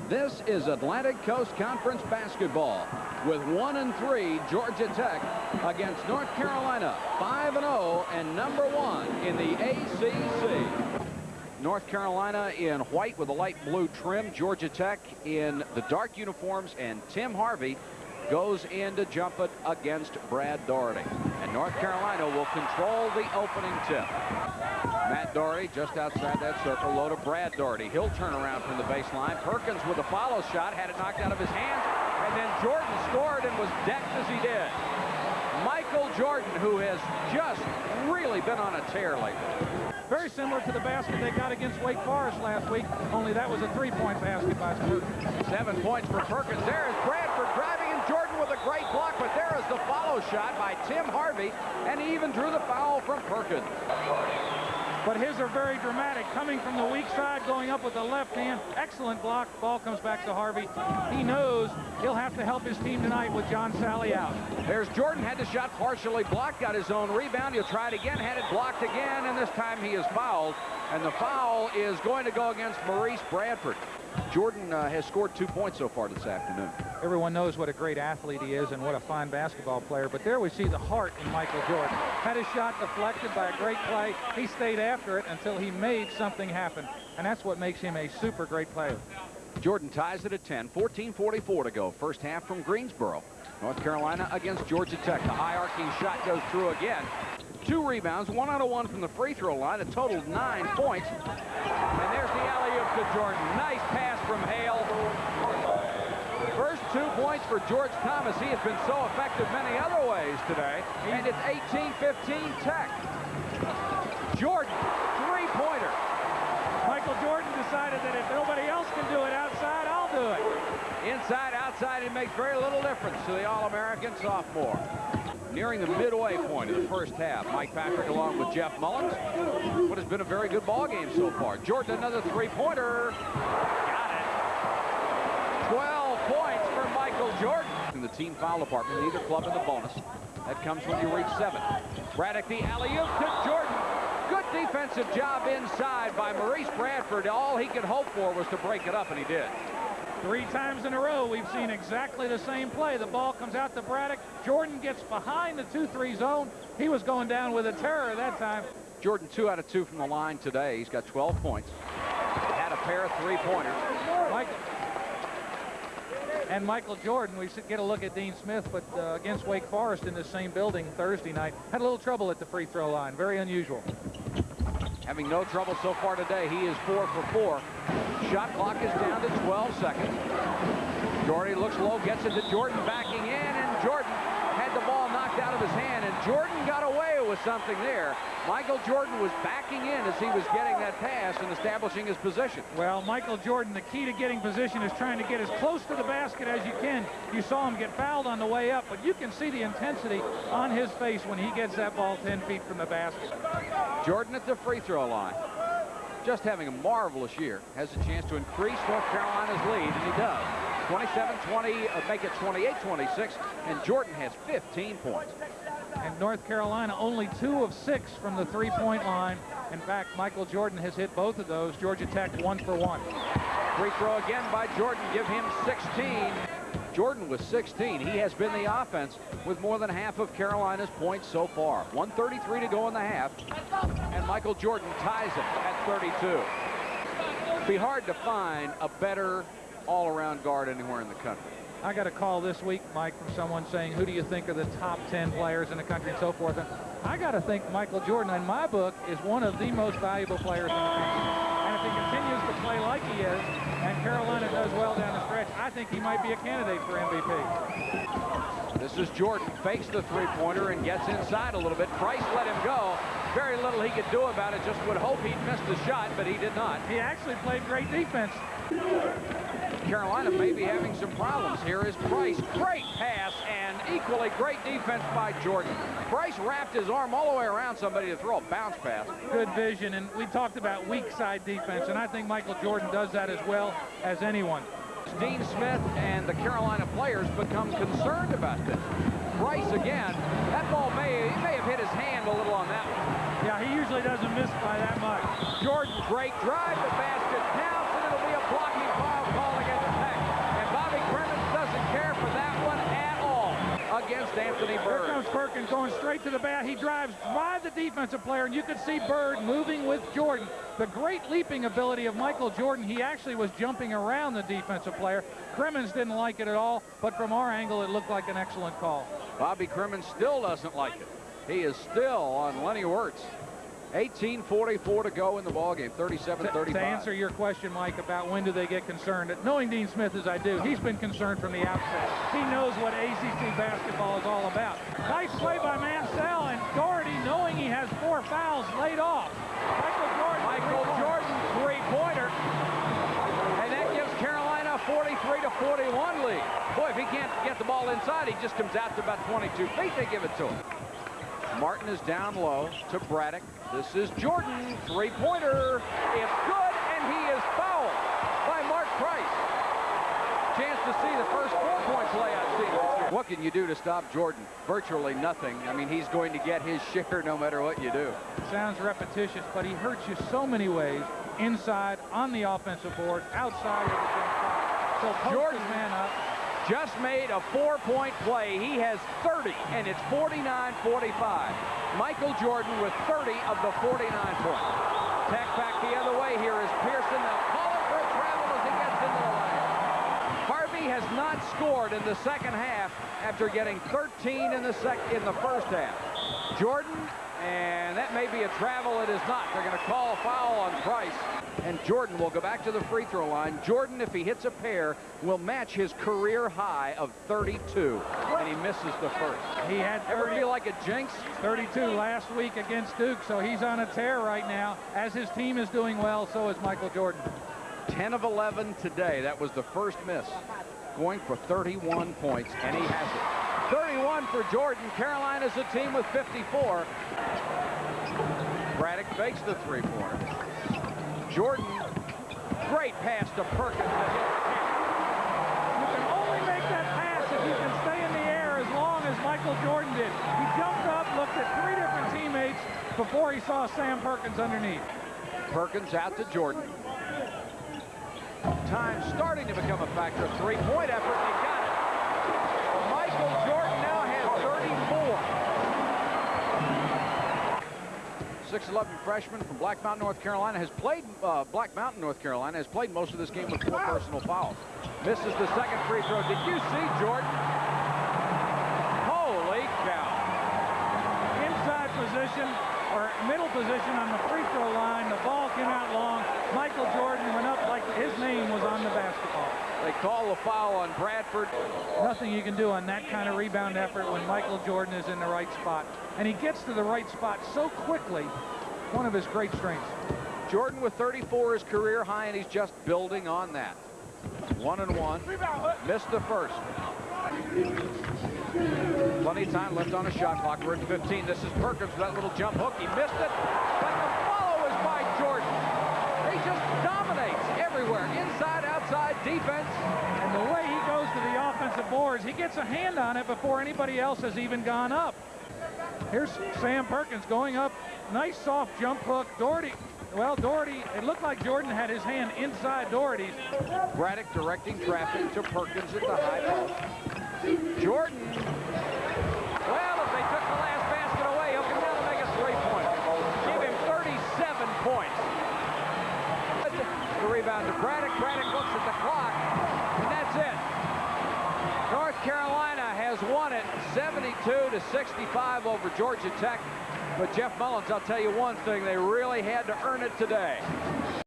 This is Atlantic Coast Conference basketball with 1-3 Georgia Tech against North Carolina, 5-0 and #1 in the ACC. North Carolina in white with a light blue trim. Georgia Tech in the dark uniforms, and Tim Harvey goes in to jump it against Brad Daugherty. And North Carolina will control the opening tip. Matt Daugherty just outside that circle, low to Brad Daugherty. He'll turn around from the baseline. Perkins with a follow shot, had it knocked out of his hands, and then Jordan scored and was decked as he did. Michael Jordan, who has just really been on a tear lately. Very similar to the basket they got against Wake Forest last week, only that was a three-point basket by Perkins. 7 points for Perkins. There is Bradford driving, and Jordan with a great block, but there is the follow shot by Tim Harvey, and he even drew the foul from Perkins. But his are very dramatic, coming from the weak side, going up with the left hand. Excellent block. Ball comes back to Harvey. He knows he'll have to help his team tonight with John Salley out. There's Jordan, had the shot partially blocked, got his own rebound. He'll try it again, had it blocked again, and this time he is fouled. And the foul is going to go against Maurice Bradford. Jordan has scored 2 points so far this afternoon. Everyone knows what a great athlete he is and what a fine basketball player, but there we see the heart in Michael Jordan. Had his shot deflected by a great play. He stayed after it until he made something happen, and that's what makes him a super great player. Jordan ties it at 10, 14:44 to go. First half from Greensboro. North Carolina against Georgia Tech. The high arcing shot goes through again. 2 rebounds, 1 out of 1 from the free throw line, a total of 9 points. And there's the alley-oop to Jordan. Nice pass from Hale. First 2 points for George Thomas. He has been so effective many other ways today. And it's 18-15 Tech. Jordan, 3-pointer. Michael Jordan decided that if nobody else can do it outside, I'll do it. Inside, outside, it makes very little difference to the All-American sophomore. Nearing the midway point of the first half, Mike Patrick along with Jeff Mullins. What has been a very good ball game so far. Jordan, another 3-pointer. Got it. 12 points for Michael Jordan. In the team foul department, neither club in the bonus. That comes when you reach 7. Braddock, the alley-oop to Jordan. Good defensive job inside by Maurice Bradford. All he could hope for was to break it up, and he did. 3 times in a row, we've seen exactly the same play. The ball comes out to Braddock. Jordan gets behind the 2-3 zone. He was going down with a terror that time. Jordan 2 out of 2 from the line today. He's got 12 points. Had a pair of 3-pointers. Michael Jordan, we get a look at Dean Smith, but against Wake Forest in the same building Thursday night, had a little trouble at the free throw line. Very unusual. Having no trouble so far today. He is 4 for 4. Shot clock is down to 12 seconds. Daugherty looks low, gets it to Jordan, backing in, and Jordan had the ball knocked out of his hand, and Jordan got away with something there. Michael Jordan was backing in as he was getting that pass and establishing his position. Well, Michael Jordan, the key to getting position is trying to get as close to the basket as you can. You saw him get fouled on the way up, but you can see the intensity on his face when he gets that ball 10 feet from the basket. Jordan at the free throw line. Just having a marvelous year. Has a chance to increase North Carolina's lead, and he does. 27-20, make it 28-26, and Jordan has 15 points. And North Carolina only 2 of 6 from the 3-point line. In fact, Michael Jordan has hit both of those. Georgia Tech 1 for 1. Free throw again by Jordan, give him 16. Jordan with 16. He has been the offense with more than half of Carolina's points so far. 1:33 to go in the half, and Michael Jordan ties it at 32. It'd be hard to find a better all-around guard anywhere in the country. I got a call this week, Mike, from someone saying, who do you think are the top 10 players in the country and so forth. And I got to think Michael Jordan, in my book, is one of the most valuable players in the country. And if he continues to play like he is, and Carolina does well down the stretch, I think he might be a candidate for MVP. This is Jordan, fakes the 3-pointer and gets inside a little bit. Price let him go. Very little he could do about it. Just would hope he'd missed the shot, but he did not. He actually played great defense. Carolina may be having some problems. Here is Price. Great pass and equally great defense by Jordan. Price wrapped his arm all the way around somebody to throw a bounce pass. Good vision, and we talked about weak side defense, and I think Michael Jordan does that as well as anyone. Dean Smith and the Carolina players become concerned about this. Price again. That ball may have hit his hand a little on that one. Yeah, he usually doesn't miss by that much. Jordan, great drive. The basket counts, and it'll be a blocking foul call against against Anthony Here Bird. comes Perkins going straight to the bat. He drives by the defensive player, and you can see Bird moving with Jordan. The great leaping ability of Michael Jordan. He actually was jumping around the defensive player. Crimmins didn't like it at all, but from our angle, it looked like an excellent call. Bobby Crimmins still doesn't like it. He is still on Lenny Wirtz. 18:44 to go in the ballgame, 37-35. To answer your question, Mike, about when do they get concerned, knowing Dean Smith as I do, he's been concerned from the outset. He knows what ACC basketball is all about. Nice play by Mansell, and Doherty, knowing he has 4 fouls, laid off. Michael Jordan, three-pointer. And that gives Carolina a 43-41 lead. Boy, if he can't get the ball inside, he just comes out to about 22 feet. They give it to him. Martin is down low to Braddock. This is Jordan, three-pointer. It's good, and he is fouled by Mark Price. Chance to see the first 4-point play I've seen this year. What can you do to stop Jordan? Virtually nothing. I mean, he's going to get his share no matter what you do. Sounds repetitious, but he hurts you so many ways. Inside, on the offensive board, outside of the jump shot. So Jordan, man up. Just made a 4-point play. He has 30, and it's 49-45. Michael Jordan with 30 of the 49 points. Tech back the other way. Here is Pearson. They'll call it for a travel as he gets into the lane. Harvey has not scored in the second half after getting 13 in the first half. Jordan, and that may be a travel. It is not. They're going to call a foul on Price. And Jordan will go back to the free throw line. Jordan, if he hits a pair, will match his career high of 32. And he misses the first. He had 30, ever feel like a jinx? 32 last week against Duke, so he's on a tear right now. As his team is doing well, so is Michael Jordan. 10 of 11 today. That was the first miss. Going for 31 points, and he has it. 31 for Jordan. Carolina's a team with 54. Braddock fakes the three-pointer. Jordan, great pass to Perkins. You can only make that pass if you can stay in the air as long as Michael Jordan did. He jumped up, looked at 3 different teammates before he saw Sam Perkins underneath. Perkins out to Jordan. Time starting to become a factor. Three-point effort. They got it. Michael Jordan now has 34. 6'11" freshman from Black Mountain, North Carolina, has played most of this game with 4 personal fouls. Misses the second free throw. Did you see Jordan? Holy cow. Inside position, or middle position on the free throw line. The ball came out long. Michael Jordan went up like his name was on the basketball. They call the foul on Bradford. Nothing you can do on that kind of rebound effort when Michael Jordan is in the right spot. And he gets to the right spot so quickly. One of his great strengths. Jordan with 34 is career high, and he's just building on that. 1-1. Missed the first. Plenty of time left on a shot clock. We're at 15. This is Perkins with that little jump hook. He missed it, but the follow is by Jordan. He just dominates everywhere. Inside, outside, defense. And the way he goes to the offensive boards, he gets a hand on it before anybody else has even gone up. Here's Sam Perkins going up. Nice soft jump hook. Doherty, it looked like Jordan had his hand inside Doherty's. Braddock directing traffic to Perkins at the high post. Jordan. Well, if they took the last basket away, he'll come down and make a three-pointer. Give him 37 points. The rebound to Braddock. Braddock looks at the clock, and that's it. North Carolina has won it 72-65 over Georgia Tech. But Jeff Mullins, I'll tell you one thing, they really had to earn it today.